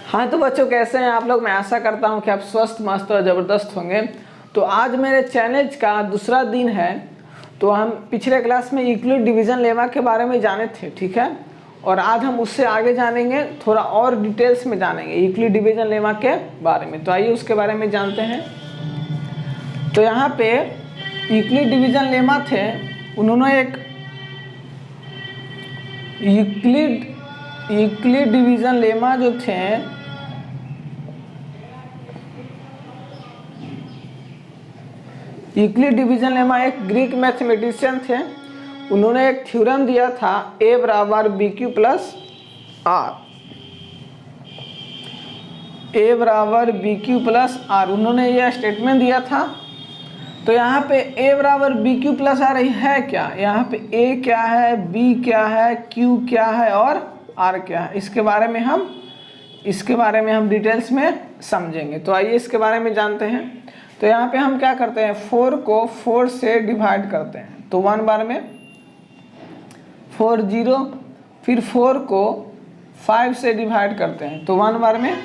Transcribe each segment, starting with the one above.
हाँ तो बच्चों कैसे हैं आप लोग। मैं आशा करता हूँ कि आप स्वस्थ मस्त और ज़बरदस्त होंगे। तो आज मेरे चैलेंज का दूसरा दिन है। तो हम पिछले क्लास में यूक्लिड डिवीज़न लेमा के बारे में जाने थे, ठीक है। और आज हम उससे आगे जानेंगे, थोड़ा और डिटेल्स में जानेंगे यूक्लिड डिवीज़न लेमा के बारे में। तो आइए उसके बारे में जानते हैं। तो यहाँ पे यूक्लिड डिवीज़न लेमा थे, उन्होंने एक यूक्लिड डिवीज़न लेमा जो थे यूक्लिड डिवीज़न लेमा एक ग्रीक मैथमेटिशियन थे। उन्होंने एक थ्योरम दिया था a बराबर b q plus r, a बराबर बी क्यू प्लस आर। उन्होंने यह स्टेटमेंट दिया था। तो यहाँ पे a बराबर बी क्यू प्लस आर है क्या, यहाँ पे a क्या है, b क्या है, q क्या है और r क्या है, इसके बारे में हम डिटेल्स में समझेंगे। तो आइए इसके बारे में जानते हैं। तो यहाँ पे हम क्या करते हैं, 4 को 4 से डिवाइड करते हैं। तो 1 बार में 4 0, फिर 4 को 5 से डिवाइड करते हैं। तो 1 बार में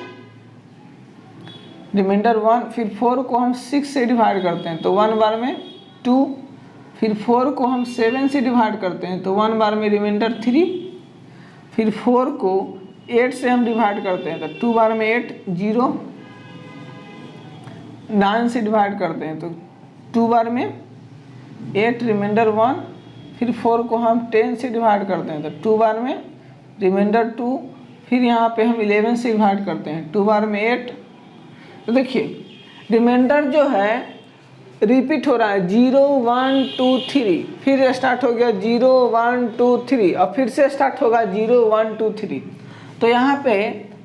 रिमाइंडर 1, फिर 4 को हम 6 से डिवाइड करते हैं। तो 1 बार में 2, फिर 4 को हम 7 से डिवाइड करते हैं। तो 1 बार में रिमाइंडर 3, फिर 4 को 8 से हम डिवाइड करते हैं। तो 2 बार में 8 0, 9 से डिवाइड करते हैं। तो 2 बार में 8 रिमाइंडर 1, फिर 4 को हम 10 से डिवाइड करते हैं। तो 2 बार में रिमाइंडर 2, फिर यहाँ पे हम 11 से डिवाइड करते हैं। 2 बार में 8। तो देखिए रिमाइंडर जो है रिपीट हो रहा है, 0 1 2 3, फिर स्टार्ट हो गया 0 1 2 3 और फिर से स्टार्ट होगा 0 1 2 3। तो यहाँ पे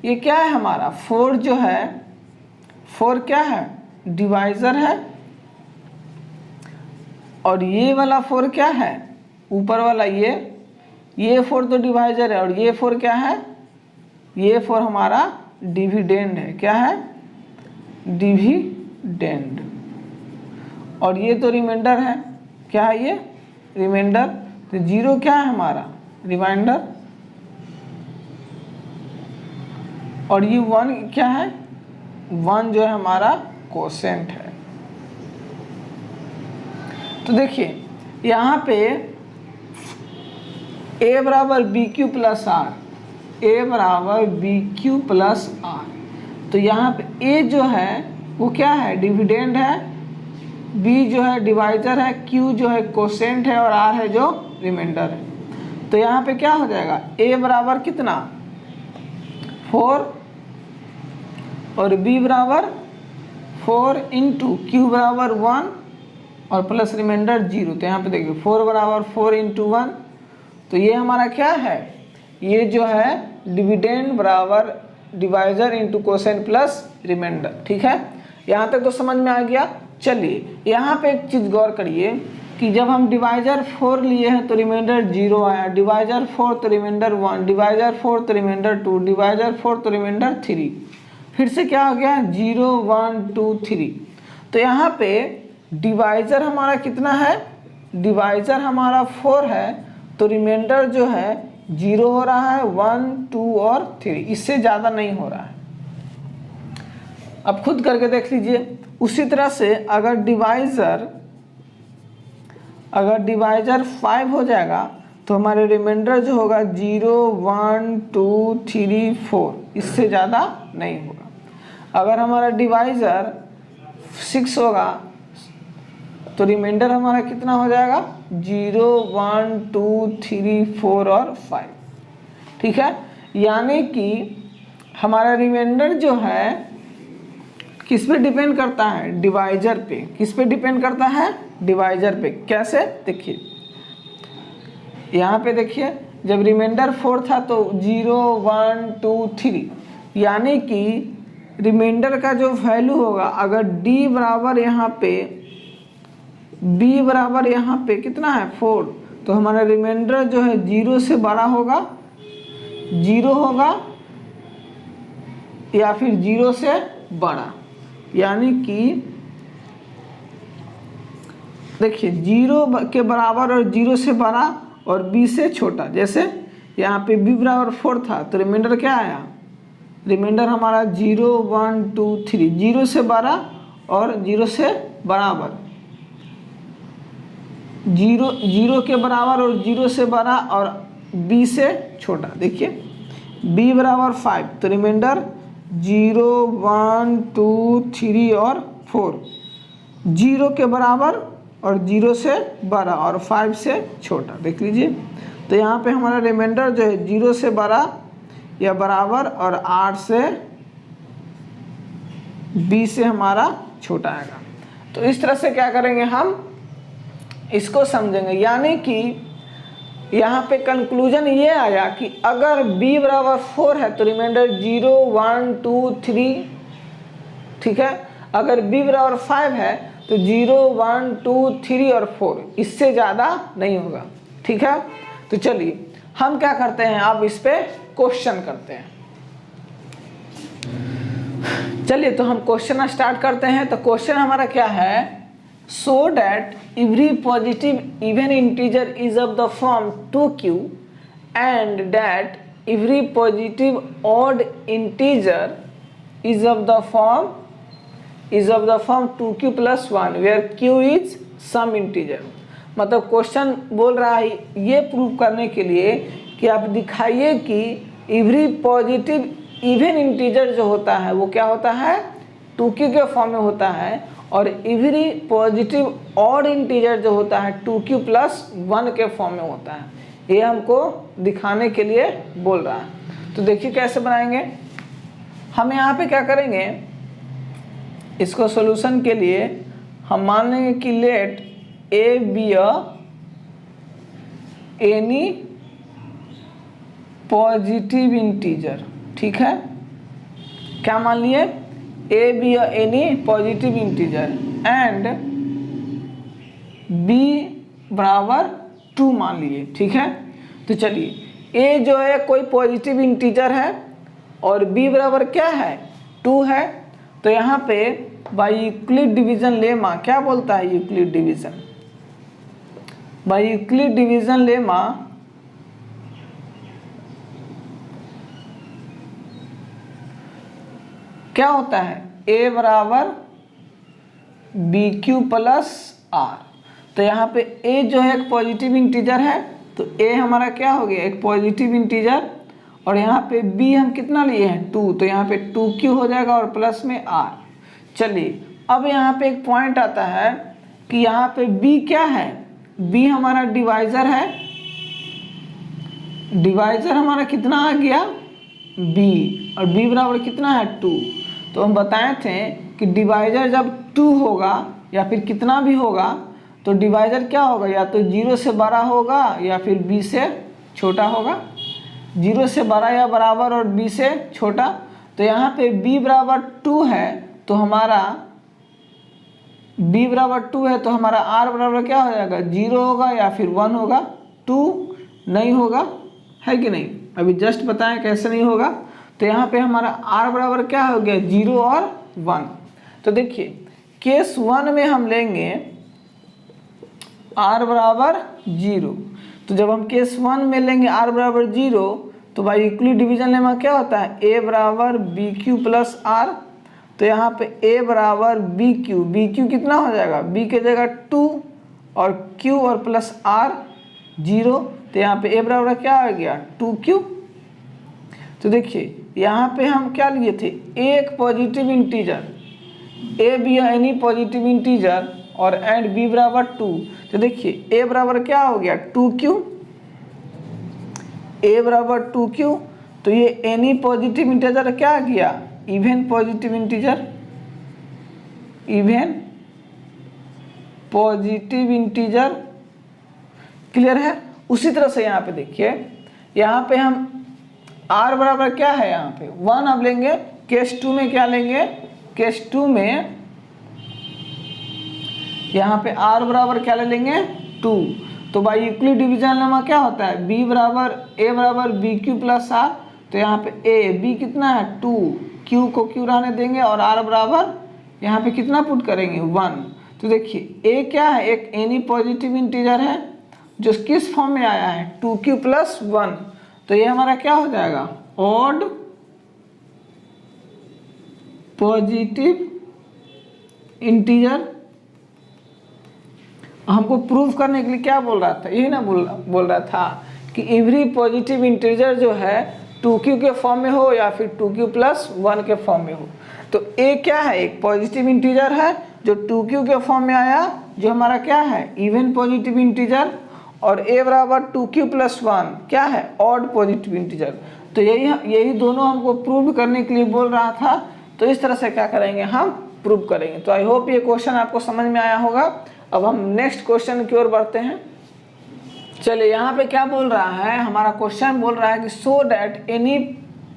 ये क्या है, हमारा 4 जो है, 4 क्या है, डिवाइजर है। और ये वाला 4 क्या है, ऊपर वाला ये 4 तो डिवाइजर है। और ये 4 क्या है, ये 4 हमारा डिविडेंड है। क्या है, डिविडेंड। और ये तो रिमाइंडर है। क्या है ये, रिमाइंडर। तो 0 क्या है हमारा, रिमाइंडर। और ये 1 क्या है, 1 जो है हमारा कोसेंट है। तो देखिए यहाँ पे a बराबर b q plus r, a बराबर बी क्यू प्लस आर। तो यहाँ पे a जो है वो क्या है, डिविडेंड है, b जो है डिवाइजर है, q जो है कोसेंट है और r है जो रिमाइंडर है। तो यहाँ पे क्या हो जाएगा, a बराबर कितना 4 और b बराबर 4 इंटू क्यू बराबर 1 और प्लस रिमाइंडर 0। तो यहाँ पे देखिए 4 बराबर 4 इंटू 1। तो ये हमारा क्या है, ये जो है डिविडेंड बराबर divisor into quotient plus remainder. ठीक है, यहाँ तक तो समझ में आ गया। चलिए यहाँ पे एक चीज़ गौर करिए कि जब हम डिवाइजर 4 लिए हैं तो रिमाइंडर 0 आया, डिवाइजर 4 तो रिमाइंडर 1, डिवाइजर 4 तो रिमाइंडर 2, डिवाइजर 4 तो रिमाइंडर 3, फिर से क्या हो गया 0 1 2 3। तो यहाँ पे डिवाइजर हमारा कितना है, डिवाइजर हमारा 4 है, तो रिमाइंडर जो है 0 हो रहा है, 1 2 और 3, इससे ज़्यादा नहीं हो रहा है। अब खुद करके देख लीजिए। उसी तरह से अगर डिवाइजर 5 हो जाएगा तो हमारे रिमाइंडर जो होगा 0 1 2 3 4, इससे ज़्यादा नहीं होगा। अगर हमारा डिवाइजर 6 होगा तो रिमाइंडर हमारा कितना हो जाएगा, 0 1 2 3 4 और 5। ठीक है, यानी कि हमारा रिमाइंडर जो है किस पे डिपेंड करता है, डिवाइजर पे। किस पे डिपेंड करता है, डिवाइजर पे। कैसे, देखिए यहाँ पे देखिए जब रिमाइंडर 4 था तो 0 1 2 3, यानी कि रिमाइंडर का जो वैल्यू होगा, अगर d बराबर यहाँ पे, b बराबर यहाँ पे कितना है 4, तो हमारा रिमाइंडर जो है 0 से बड़ा होगा, 0 होगा या फिर 0 से बड़ा। यानी कि देखिए 0 के बराबर और 0 से बड़ा और b से छोटा। जैसे यहाँ पे b बराबर 4 था तो रिमाइंडर क्या आया रिमाइंडर हमारा 0 1 2 3, 0 से 12 और 0 से बराबर, 0 के बराबर और 0 से बड़ा और b से छोटा। देखिए b बराबर 5, तो रिमाइंडर 0 1 2 3 और 4, 0 के बराबर और 0 से बड़ा और 5 से छोटा। देख लीजिए, तो यहाँ पे हमारा रिमाइंडर जो है 0 से बड़ा या बराबर और 8 से b से हमारा छोटा आएगा। तो इस तरह से क्या करेंगे, हम इसको समझेंगे। यानी कि यहाँ पे कंक्लूजन ये आया कि अगर b बराबर 4 है तो रिमाइंडर 0 1 2 3, ठीक है। अगर b बराबर 5 है तो 0 1 2 3 और 4, इससे ज़्यादा नहीं होगा, ठीक है। तो चलिए हम क्या करते हैं, अब इस पे क्वेश्चन करते हैं। चलिए तो हम क्वेश्चन स्टार्ट करते हैं। तो क्वेश्चन हमारा क्या है, so that every positive even integer is of the form 2q and that every positive odd integer is of the form 2q plus 1 where q is some integer। मतलब question बोल रहा है ये प्रूव करने के लिए कि आप दिखाइए कि एवरी पॉजिटिव इवन इंटीजर जो होता है वो क्या होता है, 2q के फॉर्म में होता है, और एवरी पॉजिटिव ऑड इंटीजर जो होता है 2q प्लस 1 के फॉर्म में होता है। ये हमको दिखाने के लिए बोल रहा है। तो देखिए कैसे बनाएंगे। हम यहाँ पे क्या करेंगे, इसको सॉल्यूशन के लिए हम मान लेंगे कि let a b any positive integer, ठीक है। क्या मान लिए, a b any positive integer and b बराबर 2 मान लिए, ठीक है। तो चलिए ए जो है कोई पॉजिटिव इंटीजर है और बी बराबर क्या है, 2 है। तो यहाँ पे बाय यूक्लिड डिवीजन लेमा क्या बोलता है, Euclid division, by Euclid division lemma क्या होता है, a बराबर बी क्यू प्लस आर। तो यहाँ पे a जो है एक पॉजिटिव इंटीजर है, तो a हमारा क्या हो गया, एक पॉजिटिव इंटीजर, और यहाँ पे b हम कितना लिए हैं, 2, तो यहाँ पे 2q हो जाएगा और प्लस में r। चलिए अब यहाँ पे एक पॉइंट आता है कि यहाँ पे b क्या है, b हमारा डिवाइजर है, डिवाइजर हमारा कितना आ गया b, और b बराबर कितना है 2। तो हम बताए थे कि डिवाइजर जब 2 होगा या फिर कितना भी होगा तो डिवाइजर क्या होगा, या तो 0 से बड़ा होगा या फिर b से छोटा होगा, 0 से बड़ा या बराबर और b से छोटा। तो यहाँ पे b बराबर 2 है तो हमारा b बराबर 2 है तो हमारा r बराबर क्या हो जाएगा, 0 होगा या फिर 1 होगा, 2 नहीं होगा, है कि नहीं। अभी जस्ट बताएं कैसे नहीं होगा। तो यहाँ पे हमारा r बराबर क्या हो गया, 0 और 1। तो देखिए केस 1 में हम लेंगे r बराबर 0। तो जब हम केस 1 में लेंगे r बराबर 0 तो बाई यूक्लिड डिवीजन लेमा क्या होता है, a बराबर बी क्यू प्लस r। तो यहाँ पे a बराबर बी क्यू कितना हो जाएगा, b के जगह 2 और q और प्लस r 0। तो यहाँ पे a बराबर क्या आ गया, 2q। तो देखिए यहाँ पे हम क्या लिए थे, एक पॉजिटिव इंटीजर, ए बी एनी पॉजिटिव इंटीजर और एंड बी बराबर 2। तो देखिए ए बराबर क्या हो गया, 2q, ए बराबर 2q। तो ये एनी पॉजिटिव इंटीजर क्या आ गया, even positive integer, even positive integer, clear है। उसी तरह से यहाँ पे देखिए, यहाँ पे हम r बराबर क्या है, यहाँ पे 1 अब लेंगे। केस 2 में क्या लेंगे, केस 2 में यहाँ पे r बराबर क्या ले लेंगे, 2। तो बाई यूक्लिड डिवीजन लेमा क्या होता है, b बराबर a बराबर बी क्यू प्लस r। तो यहाँ पे a b कितना है 2, q को q रहने देंगे और r बराबर यहाँ पे कितना पुट करेंगे 1। तो देखिए a क्या है, एक एनी पॉजिटिव इंटीजर है जो किस फॉर्म में आया है, 2q प्लस 1। तो ये हमारा क्या हो जाएगा, ऑड पॉजिटिव इंटीजर। हमको प्रूव करने के लिए क्या बोल रहा था, यही ना बोल रहा था कि एवरी पॉजिटिव इंटीजर जो है 2q के फॉर्म में हो या फिर 2q+1 के फॉर्म में हो। तो a क्या है, एक पॉजिटिव इंटीजर है जो 2q के फॉर्म में आया, जो हमारा क्या है इवन पॉजिटिव इंटीजर, और a बराबर 2q+1 क्या है ऑड पॉजिटिव इंटीजर। तो यही दोनों हमको प्रूव करने के लिए बोल रहा था। तो इस तरह से क्या करेंगे, हम प्रूव करेंगे। तो आई होप ये क्वेश्चन आपको समझ में आया होगा। अब हम नेक्स्ट क्वेश्चन की ओर बढ़ते हैं। चलिए यहाँ पे क्या बोल रहा है, हमारा क्वेश्चन बोल रहा है कि so that any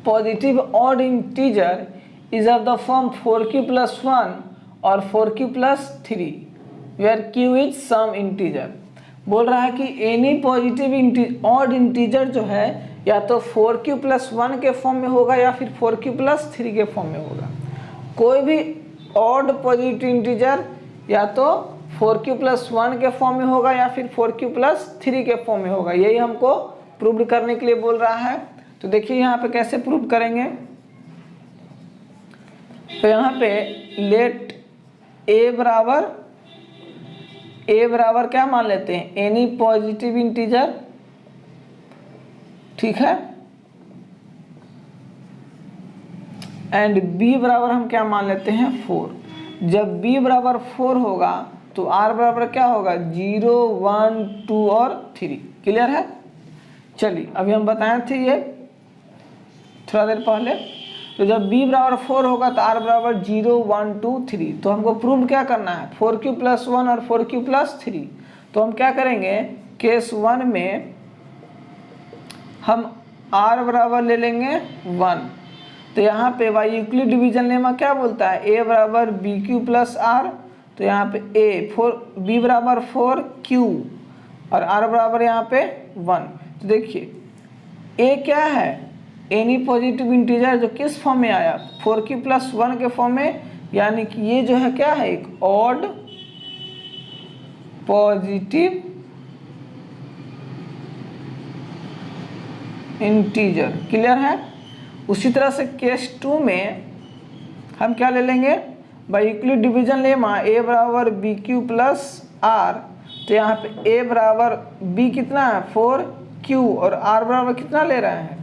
positive odd integer is of the form 4q+1 और 4q+3 where q is some integer. बोल रहा है कि एनी पॉजिटिव ऑड इंटीजर जो है या तो 4q+1 के फॉर्म में होगा या फिर 4q+3 के फॉर्म में होगा। कोई भी ऑड पॉजिटिव इंटीजर या तो 4q+1 के फॉर्म में होगा या फिर 4q+3 के फॉर्म में होगा। यही हमको प्रूव करने के लिए बोल रहा है। तो देखिए यहाँ पे कैसे प्रूव करेंगे। तो यहाँ पे लेट a बराबर क्या मान लेते हैं, एनी पॉजिटिव इंटीजर, ठीक है, एंड b बराबर हम क्या मान लेते हैं 4। जब b बराबर 4 होगा तो r बराबर क्या होगा 0, 1, 2 और 3। क्लियर है। चलिए अभी हम बताए थे ये थोड़ा देर पहले। तो जब b बराबर 4 होगा तो r बराबर 0, 1, 2, 3। तो हमको प्रूव क्या करना है 4q+1 और 4q+3। तो हम क्या करेंगे, केस 1 में हम r बराबर ले लेंगे 1। तो यहाँ पे बाई यूक्लिड डिवीजन लेमा क्या बोलता है, a बराबर bq+r। तो यहाँ पे b बराबर 4q और r बराबर यहाँ पे 1। तो देखिए a क्या है, एनी पॉजिटिव इंटीजर जो किस फॉर्म में आया 4q+1 के फॉर्म में, यानी कि ये जो है क्या है एक ऑड पॉजिटिव इंटीजर। क्लियर है। उसी तरह से केस 2 में हम क्या ले लेंगे, by Euclid division lemma a बराबर bq+r। तो यहाँ पे a बराबर b कितना है 4q और r बराबर कितना ले रहे हैं,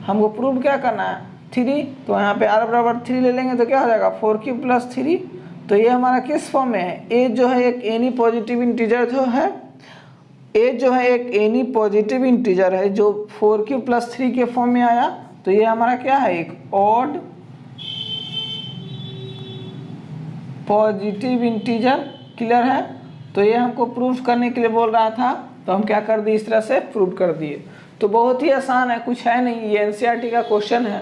हमको प्रूव क्या करना है 3। तो यहाँ पे r बराबर 3 ले लेंगे तो क्या हो जाएगा 4q+3। तो ये हमारा किस फॉर्म में है, a जो है एक एनी पॉजिटिव इंटीजर जो है, a जो है एक एनी पॉजिटिव इंटीजर है जो 4q+3 के फॉर्म में आया। तो ये हमारा क्या है एक ऑड पॉजिटिव इंटीजर। क्लियर है। तो ये हमको प्रूव करने के लिए बोल रहा था, तो हम क्या कर दिए इस तरह से प्रूव कर दिए। तो बहुत ही आसान है, कुछ है नहीं, ये एनसीईआरटी का क्वेश्चन है।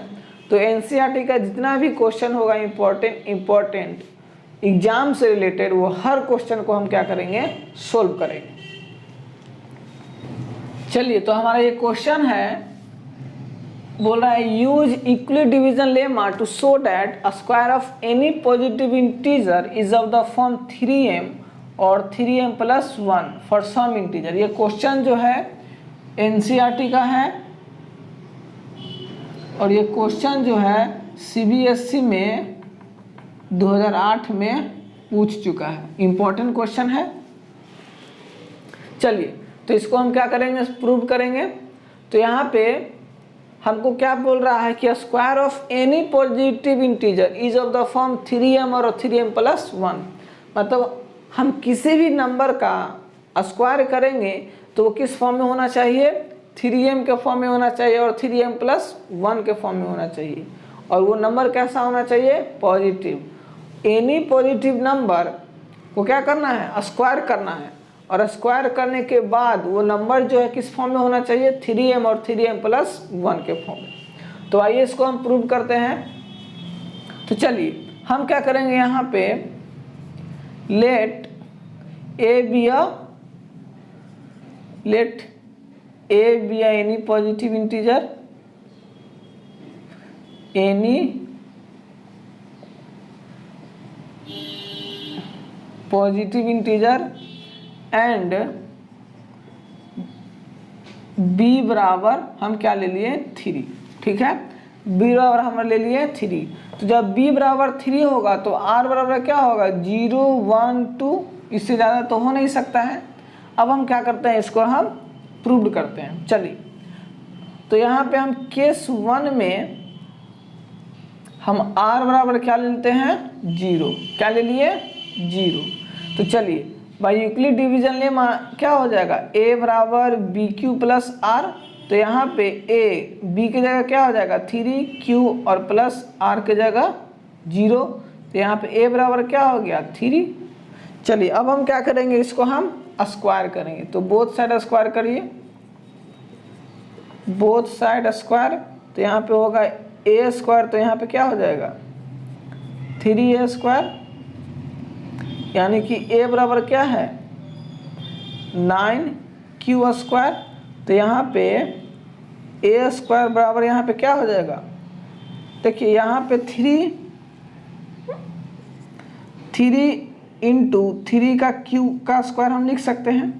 तो एनसीईआरटी का जितना भी क्वेश्चन होगा इम्पोर्टेंट एग्जाम से रिलेटेड, वो हर क्वेश्चन को हम क्या करेंगे सोल्व करेंगे। चलिए तो हमारा ये क्वेश्चन है, बोल रहा है use equally division lemma to show that a square of any positive integer is of the form 3m और 3m+1 फॉर सम इंटीजर। ये क्वेश्चन जो है एनसीईआरटी का है और ये क्वेश्चन जो है सीबीएसई में 2008 में पूछ चुका है, इम्पोर्टेंट क्वेश्चन है। चलिए तो इसको हम क्या करेंगे प्रूव करेंगे। तो यहाँ पे हमको क्या बोल रहा है कि square of any positive integer is of the form 3m और 3m+1। मतलब हम किसी भी नंबर का स्क्वायर करेंगे तो वो किस फॉर्म में होना चाहिए, 3m के फॉर्म में होना चाहिए और 3m+1 के फॉर्म में होना चाहिए। और वो नंबर कैसा होना चाहिए, पॉजिटिव। एनी पॉजिटिव नंबर को क्या करना है, स्क्वायर करना है, और स्क्वायर करने के बाद वो नंबर जो है किस फॉर्म में होना चाहिए, 3m और 3m+1 के फॉर्म में। तो आइए इसको हम प्रूव करते हैं। तो चलिए हम क्या करेंगे, यहाँ पे let a be any positive integer, any positive integer and b बराबर हम क्या ले लिए 3। ठीक है। b बराबर हमने ले लिए 3। तो जब b बराबर 3 होगा तो r बराबर क्या होगा 0 1 2, इससे ज़्यादा तो हो नहीं सकता है। अब हम क्या करते हैं, इसको हम प्रूव करते हैं। चलिए, तो यहाँ पे हम केस 1 में हम r बराबर क्या लेते हैं 0, क्या ले लिए 0। तो चलिए बाई यूक्लिड डिवीजन ले क्या हो जाएगा a बराबर बी क्यू प्लस r। तो यहाँ पे a b की जगह क्या हो जाएगा 3q और प्लस r की जगह 0। तो यहाँ पे a बराबर क्या हो गया 3। चलिए अब हम क्या करेंगे, इसको हम स्क्वायर करेंगे। तो बोथ साइड स्क्वायर करिए, बोथ साइड स्क्वायर। तो यहाँ पे होगा a स्क्वायर, तो यहाँ पे क्या हो जाएगा 3a स्क्वायर, यानी कि a बराबर क्या है 9q स्क्वायर। तो यहाँ पे a स्क्वायर बराबर यहाँ पे क्या हो जाएगा, देखिए यहाँ पे 3 इंटू 3 का q का स्क्वायर हम लिख सकते हैं,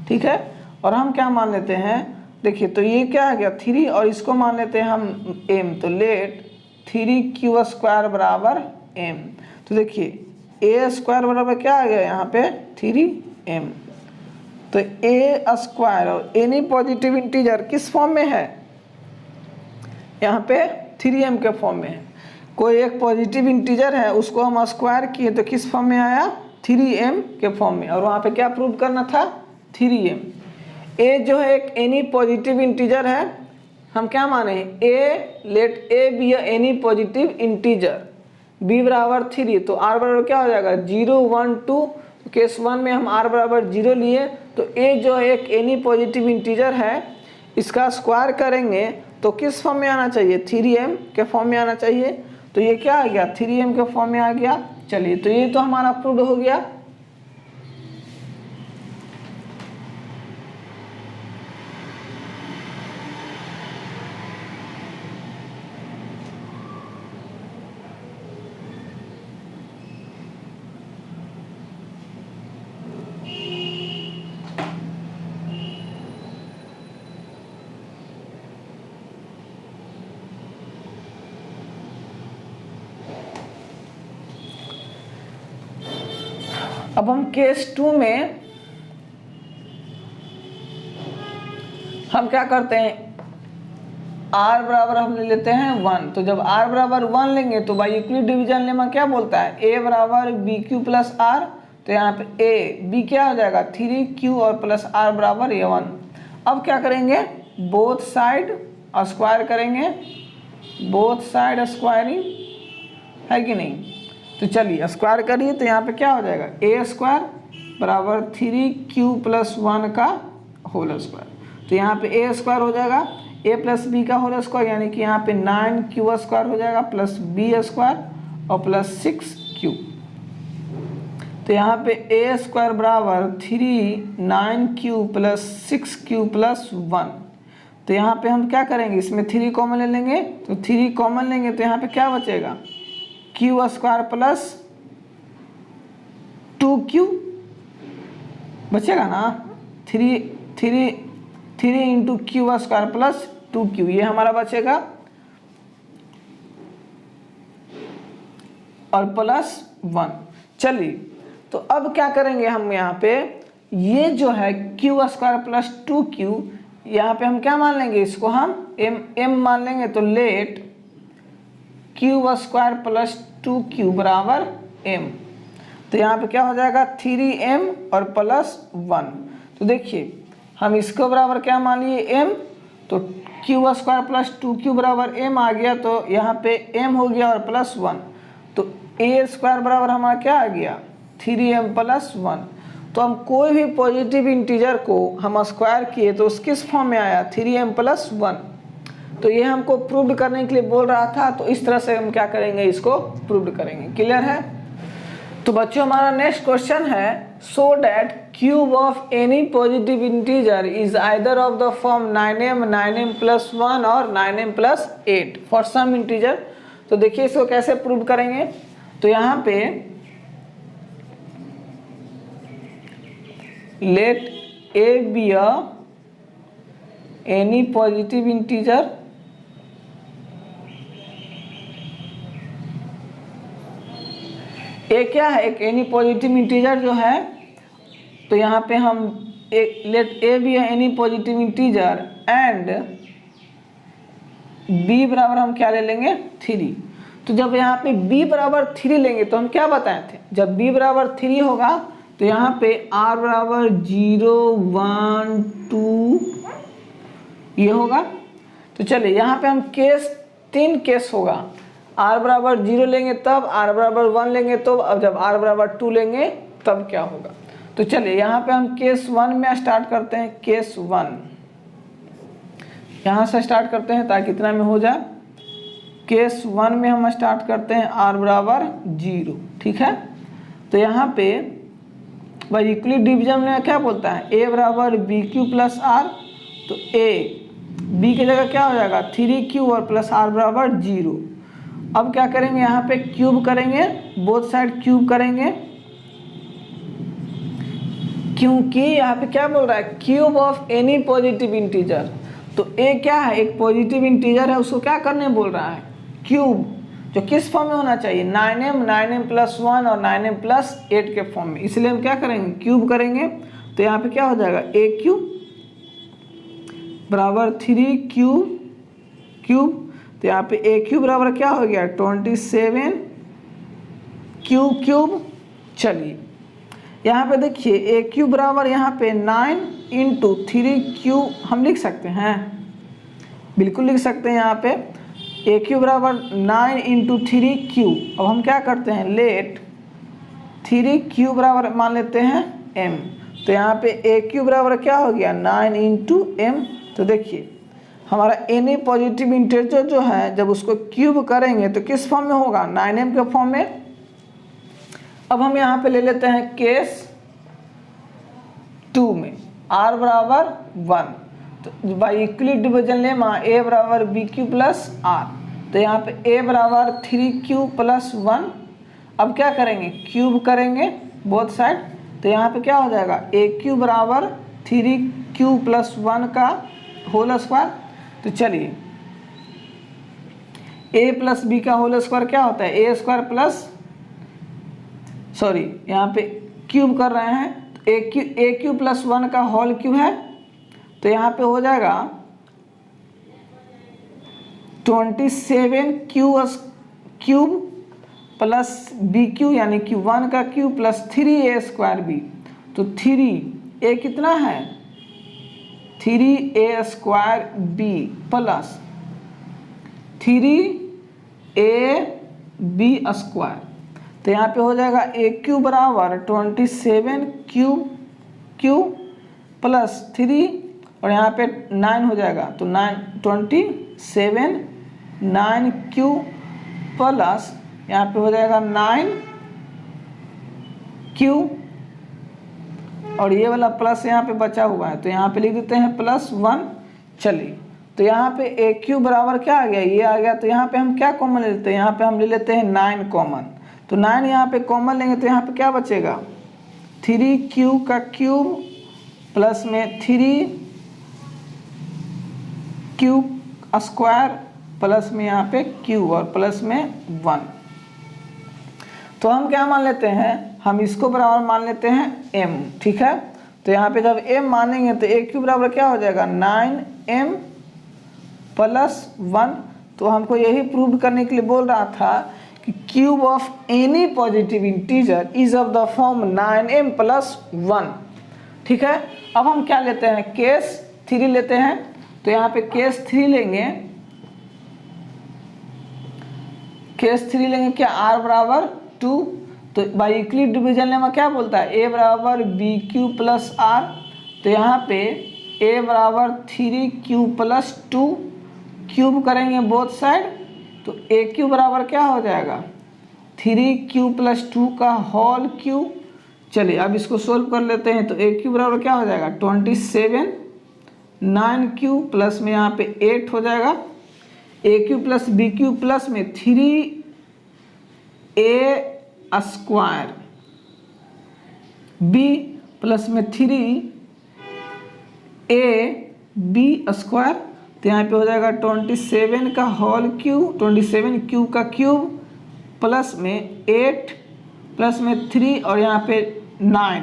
ठीक है। और हम क्या मान लेते हैं, देखिए तो ये क्या आ गया 3 और इसको मान लेते हैं हम m। तो लेट 3q स्क्वायर बराबर m। तो देखिए a स्क्वायर बराबर क्या आ गया यहाँ पे 3m। तो a स्क्वायर और एनी पॉजिटिव इंटीजर किस फॉर्म में है, यहाँ पे 3m के फॉर्म में है। कोई एक पॉजिटिव इंटीजर है, उसको हम स्क्वायर किए तो किस फॉर्म में आया 3m के फॉर्म में। और वहाँ पे क्या प्रूव करना था 3m। a जो है एक एनी पॉजिटिव इंटीजर है, हम क्या माने a let a B any positive integer, b बराबर 3। तो r बराबर क्या हो जाएगा 0 1 2। केस 1 में हम r बराबर 0 लिए, तो a जो है एक एनी पॉजिटिव इंटीजर है, इसका स्क्वायर करेंगे तो किस फॉर्म में आना चाहिए 3m के फॉर्म में आना चाहिए। तो ये क्या आ गया 3m के फॉर्म में आ गया। चलिए तो ये तो हमारा प्रूव हो गया। अब हम केस 2 में हम क्या करते हैं, r बराबर हम ले लेते हैं 1। तो जब r बराबर 1 लेंगे तो बाई यूक्लिड डिवीजन लेमा क्या बोलता है a बराबर बी क्यू प्लस r। तो यहाँ पे a b क्या हो जाएगा 3q और प्लस r बराबर a1। अब क्या करेंगे, बोथ साइड स्क्वायर करेंगे, बोथ साइड स्क्वायरिंग है कि नहीं। तो चलिए स्क्वायर करिए, तो यहाँ पे क्या हो जाएगा a स्क्वायर बराबर 3q प्लस 1 का होल स्क्वायर। तो यहाँ पे a स्क्वायर हो जाएगा a प्लस बी का होल स्क्वायर, यानी कि यहाँ पे 9q स्क्वायर हो जाएगा प्लस b स्क्वायर और प्लस 6q। तो यहाँ पे a स्क्वायर बराबर 9q प्लस 6q प्लस 1। तो यहाँ पे हम क्या करेंगे, इसमें 3 कॉमन ले लेंगे। तो 3 कॉमन लेंगे तो यहाँ पे क्या बचेगा q स्क्वायर प्लस 2q बचेगा ना, 3 into Q square plus 2q, ये हमारा बचेगा और प्लस 1। चलिए तो अब क्या करेंगे हम, यहाँ पे ये जो है q स्क्वायर प्लस 2q, यहाँ पे हम क्या मान लेंगे, इसको हम m मान लेंगे। तो late q square plus 2q बराबर m। तो यहाँ पे क्या हो जाएगा 3m और प्लस 1। तो देखिए हम इसको बराबर क्या मान लिए m, तो q स्क्वायर प्लस 2q बराबर m आ गया। तो यहाँ पे m हो गया और प्लस 1। तो a स्क्वायर बराबर हमारा क्या आ गया 3m प्लस 1। तो हम कोई भी पॉजिटिव इंटीजर को हम स्क्वायर किए तो उस किस फॉर्म में आया 3m प्लस 1। तो ये हमको प्रूव करने के लिए बोल रहा था, तो इस तरह से हम क्या करेंगे, इसको प्रूव करेंगे। क्लियर है। तो बच्चों हमारा नेक्स्ट क्वेश्चन है, so that cube of any positive integer is either of the form 9m 9m plus 1 और 9m plus 8 for some integer. तो देखिए इसको कैसे प्रूव करेंगे। तो यहाँ पे let a B any positive integer a क्या है, एक एनी पॉजिटिव इंटीजर जो है, तो यहाँ पे हम एक लेट ए भी है any positive integer and b बराबर हम क्या ले लेंगे 3। तो जब यहाँ पे b बराबर 3 लेंगे तो हम क्या बताए थे, जब b बराबर 3 होगा तो यहाँ पे r बराबर 0 1 2 ये होगा। तो चलिए यहाँ पे हम केस 3 केस होगा, r बराबर 0 लेंगे तब, r बराबर 1 लेंगे तो, अब जब r बराबर 2 लेंगे तब क्या होगा। तो चलिए यहाँ पे हम केस 1 में स्टार्ट करते हैं। केस 1 यहाँ से स्टार्ट करते हैं ताकि इतना में हो जाए। केस 1 में हम स्टार्ट करते हैं r बराबर 0, ठीक है। तो यहाँ पे भाई यूक्लिड डिवीजन में क्या बोलता है, a बराबर बी क्यू प्लस आर, तो a b की जगह क्या हो जाएगा 3q और प्लस r बराबर 0। अब क्या करेंगे, यहाँ पे क्यूब करेंगे, बोथ साइड क्यूब करेंगे, क्योंकि यहाँ पे क्या बोल रहा है cube of any positive integer. तो a क्या है, एक पॉजिटिव इंटीजर है, उसको क्या करने बोल रहा है क्यूब, जो किस फॉर्म में होना चाहिए 9m प्लस 1 और 9m प्लस 8 के फॉर्म में, इसलिए हम क्या करेंगे क्यूब करेंगे। तो यहाँ पे क्या हो जाएगा a क्यूब बराबर 3 क्यूब, तो यहाँ पे a क्यूब बराबर क्या हो गया 27 क्यूब। चलिए यहाँ पे देखिए a क्यूब बराबर यहाँ पे 9 इंटू 3q हम लिख सकते हैं, बिल्कुल लिख सकते हैं। यहाँ पे a क्यूब बराबर 9 इंटू 3q। अब हम क्या करते हैं, लेट 3q बराबर मान लेते हैं m। तो यहाँ पे a क्यूब बराबर क्या हो गया 9 इंटू m। तो देखिए हमारा एनी पॉजिटिव इंटीजर जो है, जब उसको क्यूब करेंगे तो किस फॉर्म में होगा 9m के फॉर्म में। अब हम यहाँ पे ले लेते हैं केस 2 में r बराबर 1, तो by Euclid division lemma a बराबर बी क्यू प्लस आर। तो यहाँ पे a बराबर 3q प्लस 1। अब क्या करेंगे क्यूब करेंगे बोथ साइड, तो यहाँ पे क्या हो जाएगा a क्यूब बराबर 3q प्लस 1 का होल स्क्वायर। तो चलिए a प्लस बी का होल स्क्वायर क्या होता है a स्क्वायर प्लस, सॉरी यहाँ पे क्यूब कर रहे हैं, ए क्यू प्लस 1 का होल क्यूब है, तो यहाँ पे हो जाएगा 27 क्यूब प्लस बी क्यू यानी कि 1 का cube plus 3a square B. तो 3a कितना है 3a square b plus 3a b square. तो यहाँ पे हो जाएगा a क्यूब बराबर 27 क्यूब प्लस 3 और यहाँ पे 9 हो जाएगा, तो 27 9 क्यूब प्लस यहाँ पे हो जाएगा 9 क्यूब और ये वाला प्लस यहाँ पे बचा हुआ है, तो यहाँ पे लिख देते हैं प्लस 1। चलिए तो यहाँ पे a क्यूब बराबर क्या आ गया ये आ गया, तो यहाँ पे हम क्या कॉमन ले लेते हैं, यहाँ पे हम ले लेते हैं 9 कॉमन। तो 9 यहाँ पे कॉमन लेंगे तो यहाँ पे क्या बचेगा 3q का क्यूब प्लस में 3q स्क्वायर प्लस में यहाँ पे q और प्लस में 1। तो हम क्या मान लेते हैं, हम इसको बराबर मान लेते हैं m, ठीक है। तो यहाँ पे जब m मानेंगे तो a क्यूब बराबर क्या हो जाएगा 9m प्लस 1। तो हमको यही प्रूव करने के लिए बोल रहा था कि cube of any positive integer is of the form 9m plus 1, ठीक है। अब हम क्या लेते हैं केस 3 लेते हैं। तो यहाँ पे केस 3 लेंगे, केस 3 लेंगे क्या r बराबर 2। तो बाई यूक्लिड डिवीजन लेमा क्या बोलता है a बराबर बी क्यू प्लस आर। तो यहाँ पे a बराबर 3q प्लस 2 क्यूब करेंगे बोथ साइड, तो a क्यूब बराबर क्या हो जाएगा 3q प्लस 2 का होल क्यूब। चलिए अब इसको सोल्व कर लेते हैं। तो a क्यूब बराबर क्या हो जाएगा 27 9q प्लस में यहाँ पे 8 हो जाएगा, a cube plus b cube plus में 3a स्क्वायर b प्लस में 3a b स्क्वायर। तो यहाँ पे हो जाएगा 27 का होल क्यूब 27 क्यूब का क्यूब प्लस में 8 प्लस में 3 और यहाँ पे 9,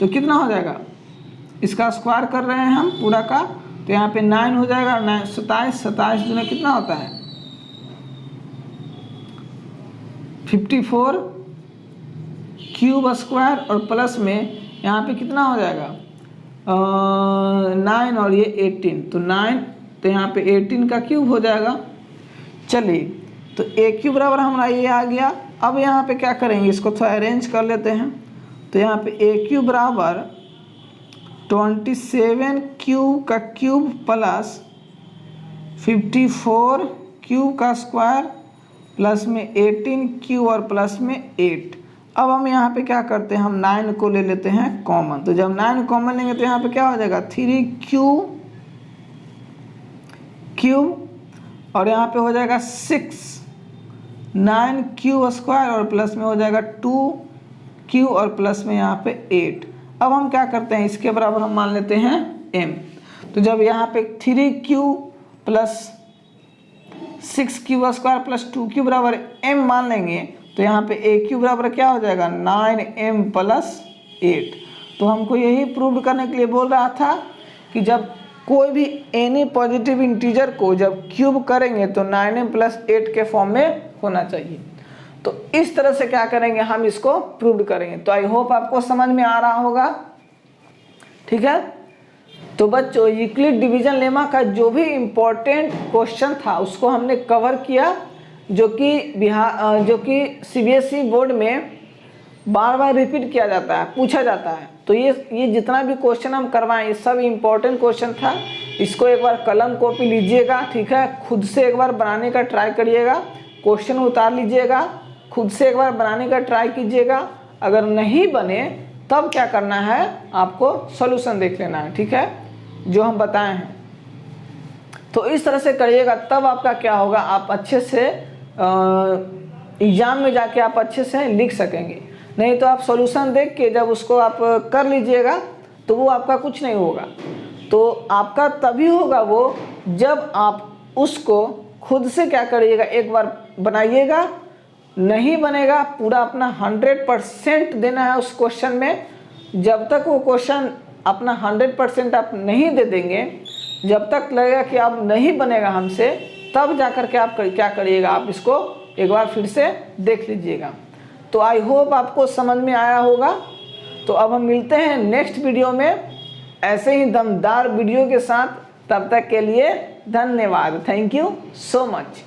तो कितना हो जाएगा, इसका स्क्वायर कर रहे हैं हम पूरा का, तो यहाँ पे 9 हो जाएगा और 9 27, 27 जो कितना होता है 54 क्यूब स्क्वायर और प्लस में यहाँ पे कितना हो जाएगा 9 और ये 18, तो 9 तो यहाँ पे 18 का क्यूब हो जाएगा। चलिए तो ए क्यूब बराबर हमारा ये आ गया। अब यहाँ पे क्या करेंगे, इसको थोड़ा अरेंज कर लेते हैं। तो यहाँ पे ए क्यूब बराबर 27 क्यूब का क्यूब प्लस 54 क्यूब का स्क्वायर प्लस में 18 क्यूब और प्लस में 8। अब हम यहाँ पे क्या करते हैं, हम 9 को ले लेते हैं कॉमन। तो जब 9 कॉमन लेंगे तो यहाँ पे क्या हो जाएगा 3 क्यूब और यहाँ पे हो जाएगा 6, 9 क्यूब स्क्वायर और प्लस में हो जाएगा 2 क्यूब और प्लस में यहाँ पे 8। अब हम क्या करते हैं, इसके बराबर हम मान लेते हैं m। तो जब यहाँ पे 3 cube plus 6 cube square plus 2 cube बराबर m मान लेंगे तो यहाँ पे a क्यूब बराबर क्या हो जाएगा 9m प्लस 8। तो हमको यही प्रूव करने के लिए बोल रहा था कि जब कोई भी एनी पॉजिटिव इंटीजर को जब क्यूब करेंगे तो 9m प्लस 8 के फॉर्म में होना चाहिए। तो इस तरह से क्या करेंगे, हम इसको प्रूव करेंगे। तो आई होप आपको समझ में आ रहा होगा, ठीक है। तो बच्चों यूक्लिड डिवीजन लेमा का जो भी इम्पोर्टेंट क्वेश्चन था उसको हमने कवर किया, जो कि सीबीएसई बोर्ड में बार बार रिपीट किया जाता है, पूछा जाता है। तो ये जितना भी क्वेश्चन हम करवाएं ये सब इम्पोर्टेंट क्वेश्चन था। इसको एक बार कलम कॉपी लीजिएगा, ठीक है, खुद से एक बार बनाने का ट्राई करिएगा, क्वेश्चन उतार लीजिएगा, खुद से एक बार बनाने का ट्राई कीजिएगा। अगर नहीं बने तब क्या करना है, आपको सॉल्यूशन देख लेना है, ठीक है, जो हम बताए हैं। तो इस तरह से करिएगा, तब आपका क्या होगा, आप अच्छे से एग्जाम में जाके आप अच्छे से लिख सकेंगे। नहीं तो आप सॉल्यूशन देख के जब उसको आप कर लीजिएगा तो वो आपका कुछ नहीं होगा। तो आपका तभी होगा वो जब आप उसको खुद से क्या करिएगा, एक बार बनाइएगा। नहीं बनेगा, पूरा अपना 100% देना है उस क्वेश्चन में। जब तक वो क्वेश्चन अपना 100% आप नहीं दे देंगे, जब तक लगेगा कि अब नहीं बनेगा हमसे, तब जाकर के आप क्या करिएगा, आप इसको एक बार फिर से देख लीजिएगा। तो आई होप आपको समझ में आया होगा। तो अब हम मिलते हैं नेक्स्ट वीडियो में ऐसे ही दमदार वीडियो के साथ। तब तक के लिए धन्यवाद। Thank you so much.